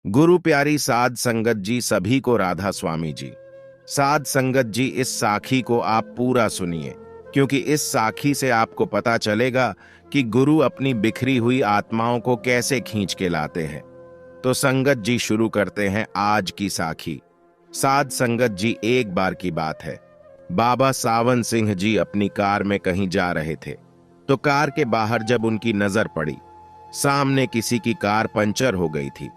गुरु प्यारी साध संगत जी, सभी को राधा स्वामी जी। साध संगत जी, इस साखी को आप पूरा सुनिए, क्योंकि इस साखी से आपको पता चलेगा कि गुरु अपनी बिखरी हुई आत्माओं को कैसे खींच के लाते हैं। तो संगत जी, शुरू करते हैं आज की साखी। साध संगत जी, एक बार की बात है, बाबा सावन सिंह जी अपनी कार में कहीं जा रहे थे। तो कार के बाहर जब उनकी नजर पड़ी, सामने किसी की कार पंचर हो गई थी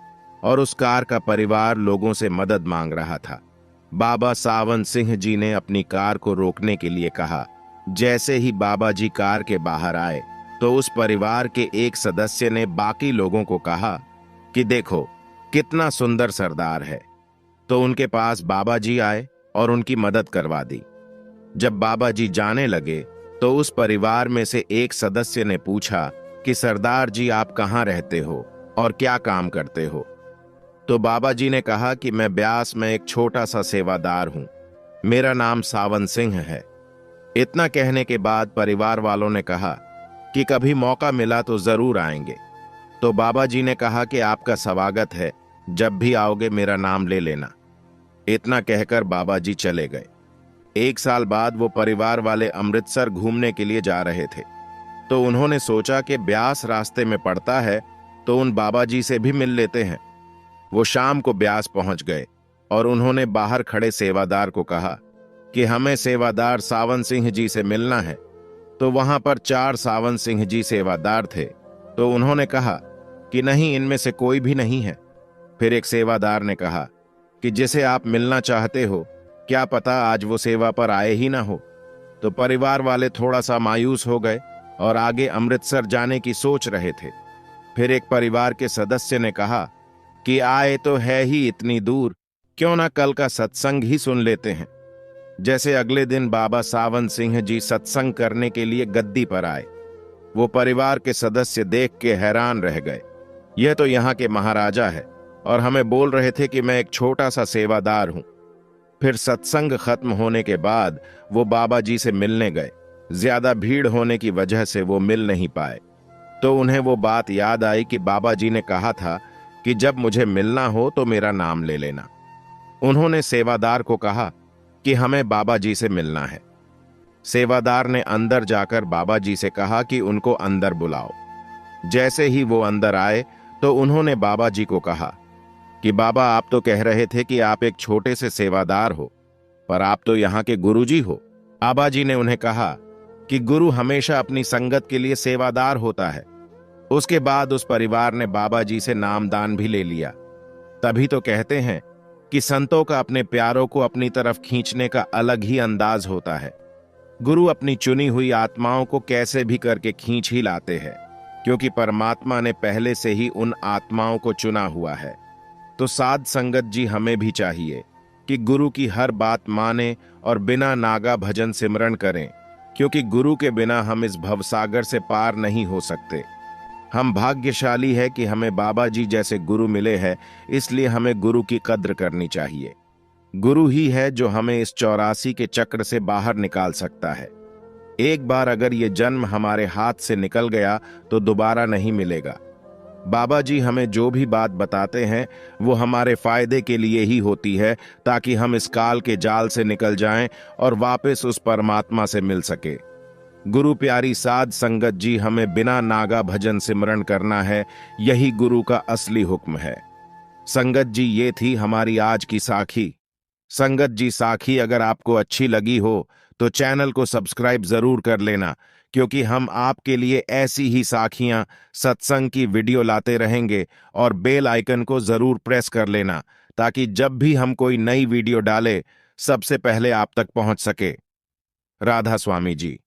और उस कार का परिवार लोगों से मदद मांग रहा था। बाबा सावन सिंह जी ने अपनी कार को रोकने के लिए कहा। जैसे ही बाबा जी कार के बाहर आए तो उस परिवार के एक सदस्य ने बाकी लोगों को कहा कि देखो कितना सुंदर सरदार है। तो उनके पास बाबा जी आए और उनकी मदद करवा दी। जब बाबा जी जाने लगे तो उस परिवार में से एक सदस्य ने पूछा कि सरदार जी, आप कहाँ रहते हो और क्या काम करते हो? तो बाबा जी ने कहा कि मैं ब्यास में एक छोटा सा सेवादार हूं, मेरा नाम सावन सिंह है। इतना कहने के बाद परिवार वालों ने कहा कि कभी मौका मिला तो जरूर आएंगे। तो बाबा जी ने कहा कि आपका स्वागत है, जब भी आओगे मेरा नाम ले लेना। इतना कहकर बाबा जी चले गए। एक साल बाद वो परिवार वाले अमृतसर घूमने के लिए जा रहे थे। तो उन्होंने सोचा कि ब्यास रास्ते में पड़ता है तो उन बाबा जी से भी मिल लेते हैं। वो शाम को ब्यास पहुंच गए और उन्होंने बाहर खड़े सेवादार को कहा कि हमें सेवादार सावन सिंह जी से मिलना है। तो वहां पर 4 सावन सिंह जी सेवादार थे। तो उन्होंने कहा कि नहीं, इनमें से कोई भी नहीं है। फिर एक सेवादार ने कहा कि जिसे आप मिलना चाहते हो, क्या पता आज वो सेवा पर आए ही ना हो। तो परिवार वाले थोड़ा सा मायूस हो गए और आगे अमृतसर जाने की सोच रहे थे। फिर एक परिवार के सदस्य ने कहा कि आए तो है ही इतनी दूर, क्यों ना कल का सत्संग ही सुन लेते हैं। जैसे अगले दिन बाबा सावन सिंह जी सत्संग करने के लिए गद्दी पर आए। वो परिवार के सदस्य देख के हैरान रह गए। यह तो यहाँ के महाराजा है और हमें बोल रहे थे कि मैं एक छोटा सा सेवादार हूं। फिर सत्संग खत्म होने के बाद वो बाबा जी से मिलने गए। ज्यादा भीड़ होने की वजह से वो मिल नहीं पाए। तो उन्हें वो बात याद आई कि बाबा जी ने कहा था कि जब मुझे मिलना हो तो मेरा नाम ले लेना। उन्होंने सेवादार को कहा कि हमें बाबा जी से मिलना है। सेवादार ने अंदर जाकर बाबा जी से कहा कि उनको अंदर बुलाओ। जैसे ही वो अंदर आए तो उन्होंने बाबा जी को कहा कि बाबा, आप तो कह रहे थे कि आप एक छोटे से सेवादार हो, पर आप तो यहाँ के गुरु जी हो। बाबा जी ने उन्हें कहा कि गुरु हमेशा अपनी संगत के लिए सेवादार होता है। उसके बाद उस परिवार ने बाबा जी से नामदान भी ले लिया। तभी तो कहते हैं कि संतों का अपने प्यारों को अपनी तरफ खींचने का अलग ही अंदाज होता है। गुरु अपनी चुनी हुई आत्माओं को कैसे भी करके खींच ही लाते हैं, क्योंकि परमात्मा ने पहले से ही उन आत्माओं को चुना हुआ है। तो साध संगत जी, हमें भी चाहिए कि गुरु की हर बात माने और बिना नागा भजन सिमरन करें, क्योंकि गुरु के बिना हम इस भवसागर से पार नहीं हो सकते। हम भाग्यशाली है कि हमें बाबा जी जैसे गुरु मिले हैं, इसलिए हमें गुरु की कद्र करनी चाहिए। गुरु ही है जो हमें इस 84 के चक्र से बाहर निकाल सकता है। एक बार अगर ये जन्म हमारे हाथ से निकल गया तो दोबारा नहीं मिलेगा। बाबा जी हमें जो भी बात बताते हैं वो हमारे फायदे के लिए ही होती है, ताकि हम इस काल के जाल से निकल जाएं और वापस उस परमात्मा से मिल सके। गुरु प्यारी साध संगत जी, हमें बिना नागा भजन सिमरन करना है, यही गुरु का असली हुक्म है। संगत जी, ये थी हमारी आज की साखी। संगत जी, साखी अगर आपको अच्छी लगी हो तो चैनल को सब्सक्राइब जरूर कर लेना, क्योंकि हम आपके लिए ऐसी ही साखियां, सत्संग की वीडियो लाते रहेंगे। और बेल आइकन को जरूर प्रेस कर लेना, ताकि जब भी हम कोई नई वीडियो डालें सबसे पहले आप तक पहुंच सके। राधा स्वामी जी।